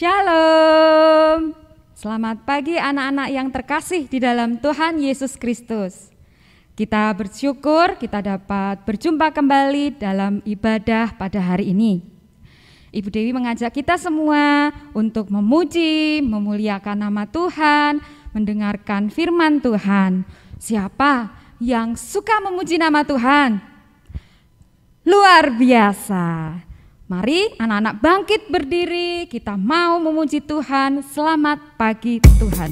Shalom. Selamat pagi anak-anak yang terkasih di dalam Tuhan Yesus Kristus. Kita bersyukur kita dapat berjumpa kembali dalam ibadah pada hari ini. Ibu Dewi mengajak kita semua untuk memuji, memuliakan nama Tuhan, mendengarkan firman Tuhan. Siapa yang suka memuji nama Tuhan? Luar biasa. Mari anak-anak bangkit berdiri, kita mau memuji Tuhan. Selamat pagi Tuhan.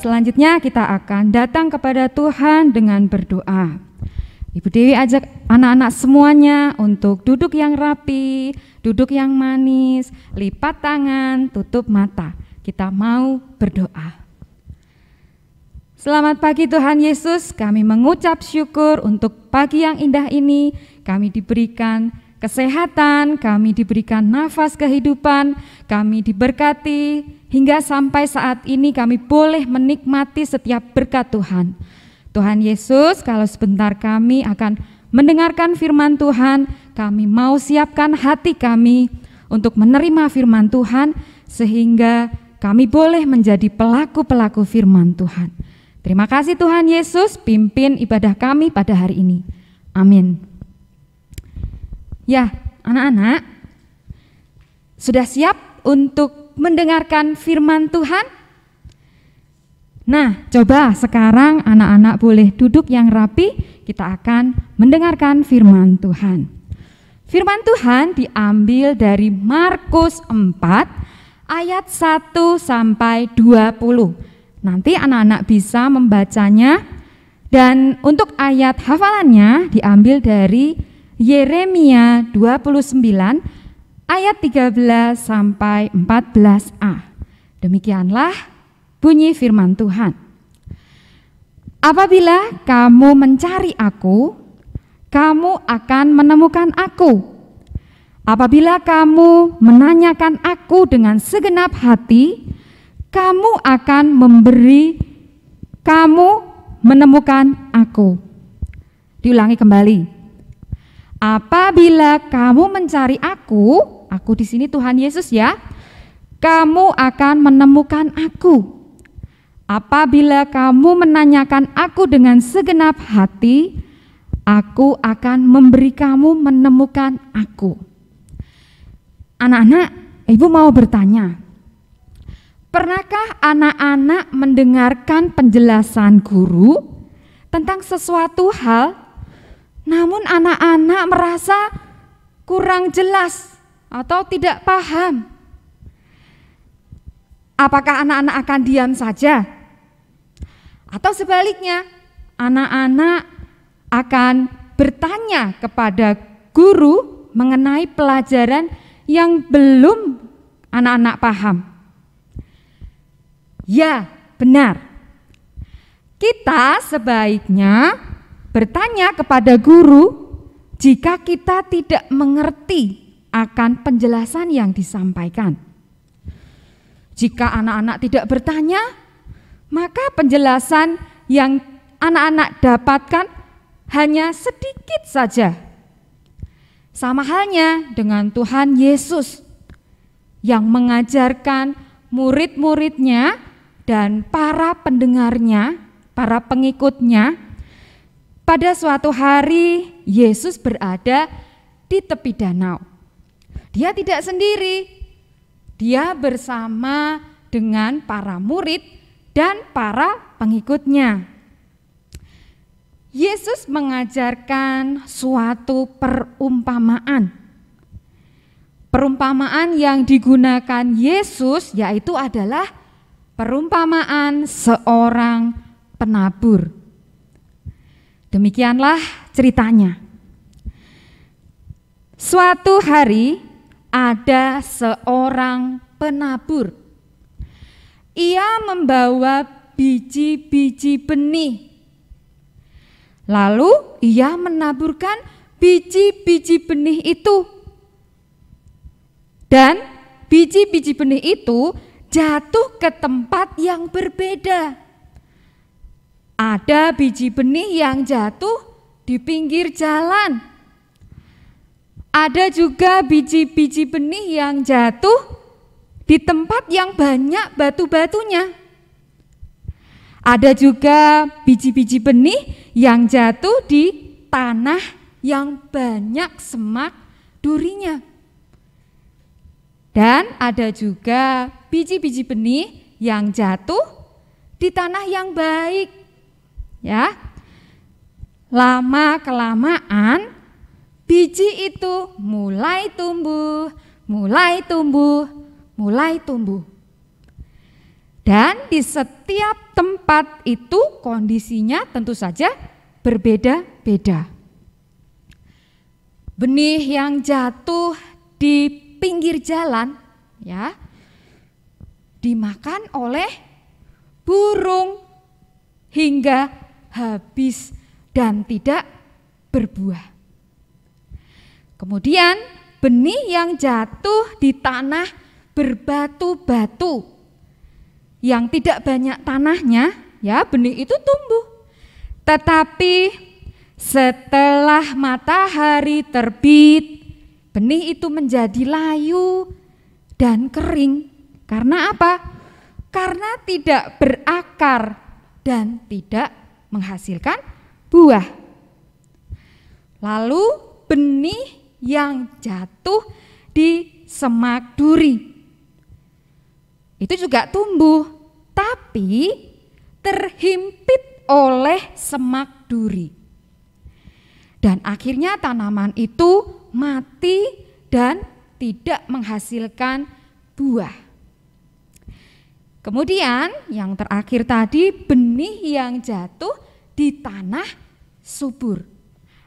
Selanjutnya kita akan datang kepada Tuhan dengan berdoa. Ibu Dewi ajak anak-anak semuanya untuk duduk yang rapi, duduk yang manis, lipat tangan, tutup mata. Kita mau berdoa. Selamat pagi Tuhan Yesus, kami mengucap syukur untuk pagi yang indah ini. Kami diberikan kesehatan, kami diberikan nafas kehidupan, kami diberkati. Hingga sampai saat ini kami boleh menikmati setiap berkat Tuhan. Tuhan Yesus, kalau sebentar kami akan mendengarkan firman Tuhan, kami mau siapkan hati kami untuk menerima firman Tuhan, sehingga kami boleh menjadi pelaku-pelaku firman Tuhan. Terima kasih Tuhan Yesus, pimpin ibadah kami pada hari ini. Amin. Ya, anak-anak, sudah siap untuk mendengarkan firman Tuhan? Nah, coba sekarang anak-anak boleh duduk yang rapi, kita akan mendengarkan firman Tuhan. Firman Tuhan diambil dari Markus 4 ayat 1 sampai 20. Nanti anak-anak bisa membacanya, dan untuk ayat hafalannya diambil dari Yeremia 29 ayat 13 sampai 14a. Demikianlah bunyi firman Tuhan. Apabila kamu mencari aku, kamu akan menemukan aku. Apabila kamu menanyakan aku dengan segenap hati, kamu akan menemukan aku. Diulangi kembali. Apabila kamu mencari aku di sini Tuhan Yesus ya, kamu akan menemukan aku. Apabila kamu menanyakan aku dengan segenap hati, aku akan memberi kamu menemukan aku. Anak-anak, Ibu mau bertanya, pernahkah anak-anak mendengarkan penjelasan guru tentang sesuatu hal, namun anak-anak merasa kurang jelas atau tidak paham? Apakah anak-anak akan diam saja? Atau sebaliknya, anak-anak akan bertanya kepada guru mengenai pelajaran yang belum anak-anak paham? Ya, benar. Kita sebaiknya bertanya kepada guru jika kita tidak mengerti akan penjelasan yang disampaikan. Jika anak-anak tidak bertanya, maka penjelasan yang anak-anak dapatkan hanya sedikit saja. Sama halnya dengan Tuhan Yesus yang mengajarkan murid-muridnya dan para pendengarnya, para pengikutnya. Pada suatu hari Yesus berada di tepi danau. Dia tidak sendiri, dia bersama dengan para murid dan para pengikutnya. Yesus mengajarkan suatu perumpamaan. Perumpamaan yang digunakan Yesus yaitu adalah perumpamaan seorang penabur. Demikianlah ceritanya. Suatu hari ada seorang penabur. Ia membawa biji-biji benih. Lalu ia menaburkan biji-biji benih itu. Dan biji-biji benih itu jatuh ke tempat yang berbeda. Ada biji benih yang jatuh di pinggir jalan. Ada juga biji-biji benih yang jatuh di tempat yang banyak batu-batunya. Ada juga biji-biji benih yang jatuh di tanah yang banyak semak durinya. Dan ada juga biji-biji benih yang jatuh di tanah yang baik. Ya. Lama-kelamaan biji itu mulai tumbuh. Dan di setiap tempat itu kondisinya tentu saja berbeda-beda. Benih yang jatuh di pinggir jalan ya dimakan oleh burung hingga habis dan tidak berbuah. Kemudian benih yang jatuh di tanah berbatu-batu yang tidak banyak tanahnya, ya benih itu tumbuh. Tetapi setelah matahari terbit, benih itu menjadi layu dan kering. Karena apa? Karena tidak berakar dan tidak menghasilkan buah. Lalu benih yang jatuh di semak duri itu juga tumbuh, tapi terhimpit oleh semak duri. Dan akhirnya tanaman itu mati dan tidak menghasilkan buah. Kemudian yang terakhir tadi benih yang jatuh di tanah subur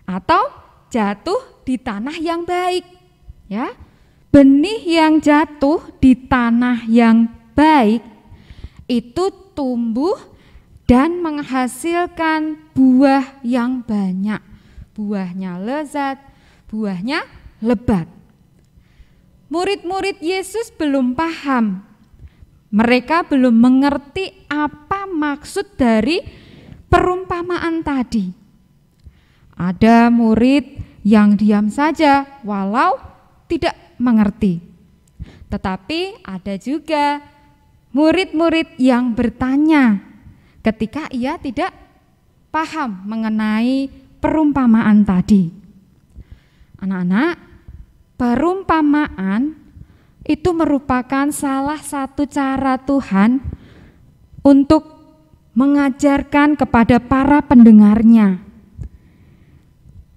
atau jatuh di tanah yang baik. Ya, benih yang jatuh di tanah yang baik itu tumbuh dan menghasilkan buah yang banyak. Buahnya lezat, buahnya lebat. Murid-murid Yesus belum paham. Mereka belum mengerti apa maksud dari perumpamaan tadi. Ada murid yang diam saja walau tidak mengerti. Tetapi ada juga murid-murid yang bertanya ketika ia tidak paham mengenai perumpamaan tadi. Anak-anak, perumpamaan itu merupakan salah satu cara Tuhan untuk mengajarkan kepada para pendengarnya.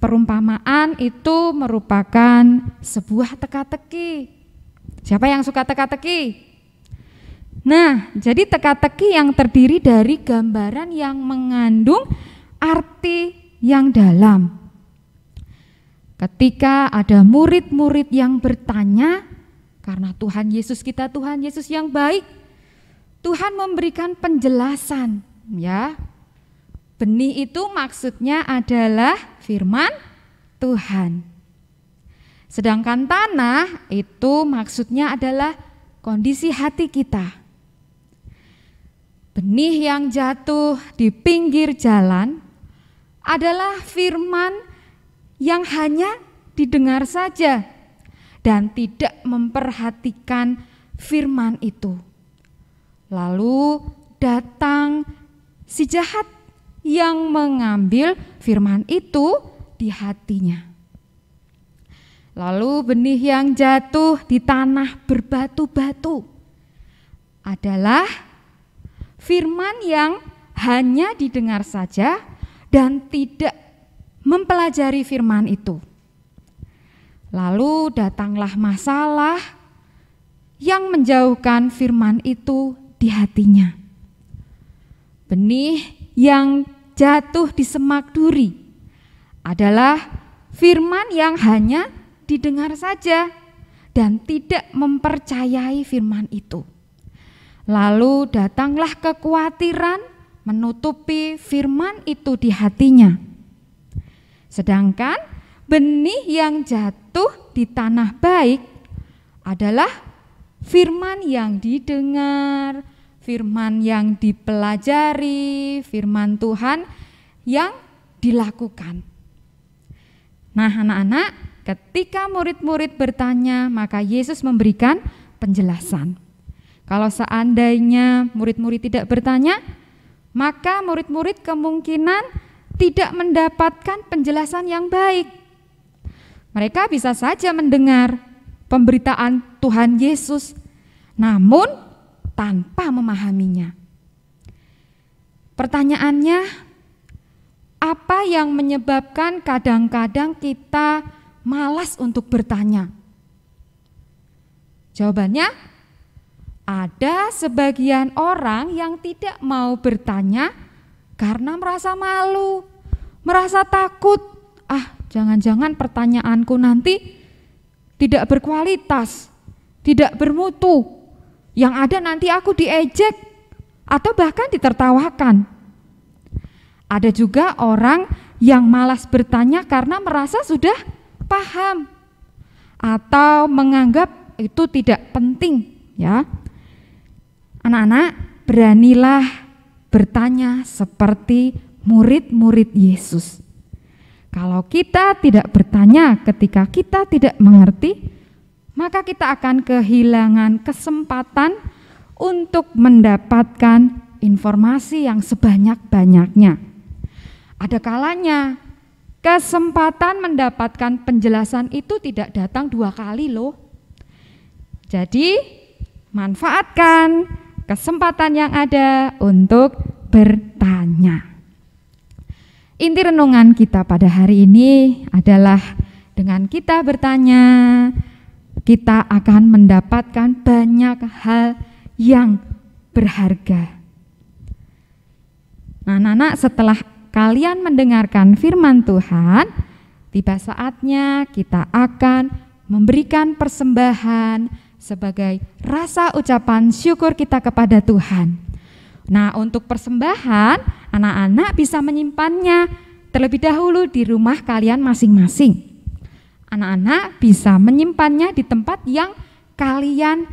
Perumpamaan itu merupakan sebuah teka-teki. Siapa yang suka teka-teki? Nah, jadi teka-teki yang terdiri dari gambaran yang mengandung arti yang dalam. Ketika ada murid-murid yang bertanya, karena Tuhan Yesus kita Tuhan Yesus yang baik, Tuhan memberikan penjelasan, ya. Benih itu maksudnya adalah firman Tuhan. Sedangkan tanah itu maksudnya adalah kondisi hati kita. Benih yang jatuh di pinggir jalan adalah firman yang hanya didengar saja dan tidak memperhatikan firman itu. Lalu datang si jahat yang mengambil firman itu di hatinya. Lalu benih yang jatuh di tanah berbatu-batu adalah Firman yang hanya didengar saja dan tidak mempelajari firman itu. Lalu datanglah masalah yang menjauhkan firman itu di hatinya. Benih yang jatuh di semak duri adalah firman yang hanya didengar saja dan tidak mempercayai firman itu. Lalu datanglah kekhawatiran menutupi firman itu di hatinya. Sedangkan benih yang jatuh di tanah baik adalah firman yang didengar, firman yang dipelajari, firman Tuhan yang dilakukan. Nah, anak-anak, ketika murid-murid bertanya, maka Yesus memberikan penjelasan. Kalau seandainya murid-murid tidak bertanya, maka murid-murid kemungkinan tidak mendapatkan penjelasan yang baik. Mereka bisa saja mendengar pemberitaan Tuhan Yesus, namun tanpa memahaminya. Pertanyaannya, apa yang menyebabkan kadang-kadang kita malas untuk bertanya? Jawabannya, ada sebagian orang yang tidak mau bertanya karena merasa malu, merasa takut. Jangan-jangan pertanyaanku nanti tidak berkualitas, tidak bermutu. Yang ada nanti aku diejek atau bahkan ditertawakan. Ada juga orang yang malas bertanya karena merasa sudah paham atau menganggap itu tidak penting, ya. Anak-anak, beranilah bertanya seperti murid-murid Yesus. Kalau kita tidak bertanya ketika kita tidak mengerti, maka kita akan kehilangan kesempatan untuk mendapatkan informasi yang sebanyak-banyaknya. Ada kalanya kesempatan mendapatkan penjelasan itu tidak datang 2 kali loh. Jadi manfaatkan kesempatan yang ada untuk bertanya. Inti renungan kita pada hari ini adalah dengan kita bertanya, kita akan mendapatkan banyak hal yang berharga. Nah, anak-anak, setelah kalian mendengarkan firman Tuhan, tiba saatnya kita akan memberikan persembahan sebagai rasa ucapan syukur kita kepada Tuhan. Nah, untuk persembahan, anak-anak bisa menyimpannya terlebih dahulu di rumah kalian masing-masing. Anak-anak bisa menyimpannya di tempat yang kalian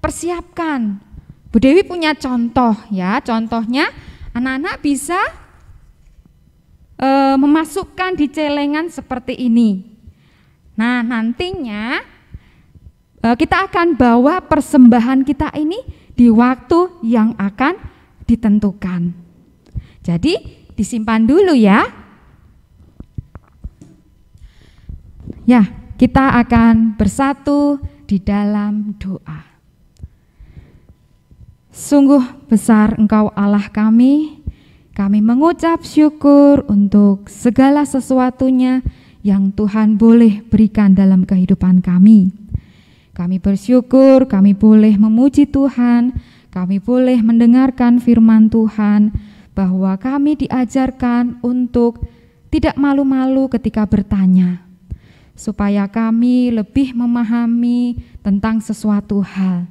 persiapkan. Bu Dewi punya contoh, ya. Contohnya, anak-anak bisa memasukkan di celengan seperti ini. Nah, nantinya kita akan bawa persembahan kita ini di waktu yang akan ditentukan. Jadi disimpan dulu ya. Ya, kita akan bersatu di dalam doa. Sungguh besar Engkau Allah kami mengucap syukur untuk segala sesuatunya yang Tuhan boleh berikan dalam kehidupan kami. Kami bersyukur, kami boleh memuji Tuhan, kami boleh mendengarkan firman Tuhan, bahwa kami diajarkan untuk tidak malu-malu ketika bertanya, supaya kami lebih memahami tentang sesuatu hal.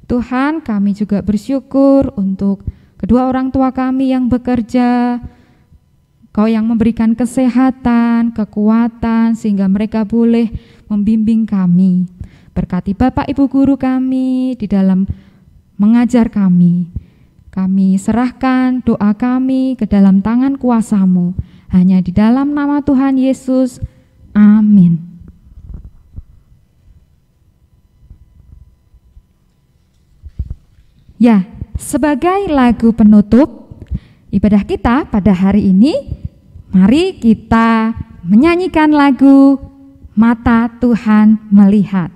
Tuhan, kami juga bersyukur untuk kedua orang tua kami yang bekerja, Kau yang memberikan kesehatan, kekuatan, sehingga mereka boleh membimbing kami. Berkati Bapak Ibu Guru kami di dalam mengajar kami. Kami serahkan doa kami ke dalam tangan kuasa-Mu. Hanya di dalam nama Tuhan Yesus. Amin. Ya, sebagai lagu penutup ibadah kita pada hari ini, mari kita menyanyikan lagu Mata Tuhan Melihat.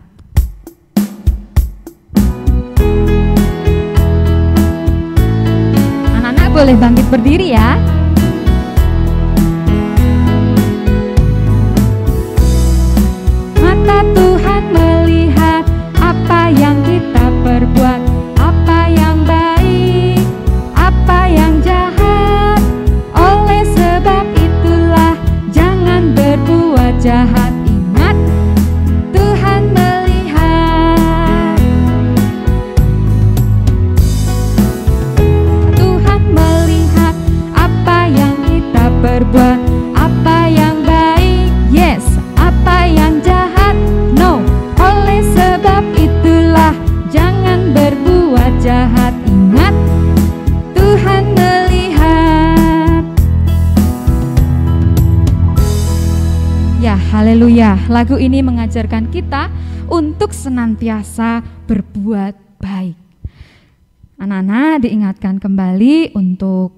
boleh bangkit berdiri ya. Mata Tuhan melihat apa yang kita perbuat, apa yang baik, apa yang jahat. Oleh sebab itulah jangan berbuat jahat. Ingat, Tuhan melihat. Tuhan melihat apa yang kita perbuat, apa yang baik, yes, apa yang jahat, no. Oleh sebab itulah jangan berbuat jahat. Ingat, Tuhan melihat. Ya, haleluya. Lagu ini mengajarkan kita untuk senantiasa berbuat baik. Anak-anak diingatkan kembali untuk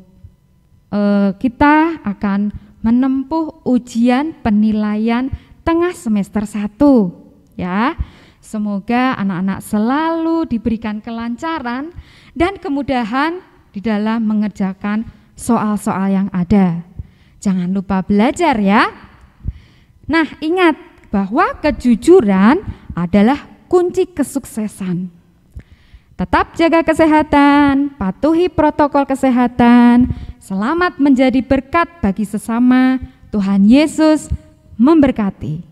kita akan menempuh ujian penilaian tengah semester 1 ya. Semoga anak-anak selalu diberikan kelancaran dan kemudahan di dalam mengerjakan soal-soal yang ada. Jangan lupa belajar ya. Nah, ingat bahwa kejujuran adalah kunci kesuksesan. Tetap jaga kesehatan, patuhi protokol kesehatan, selamat menjadi berkat bagi sesama. Tuhan Yesus memberkati.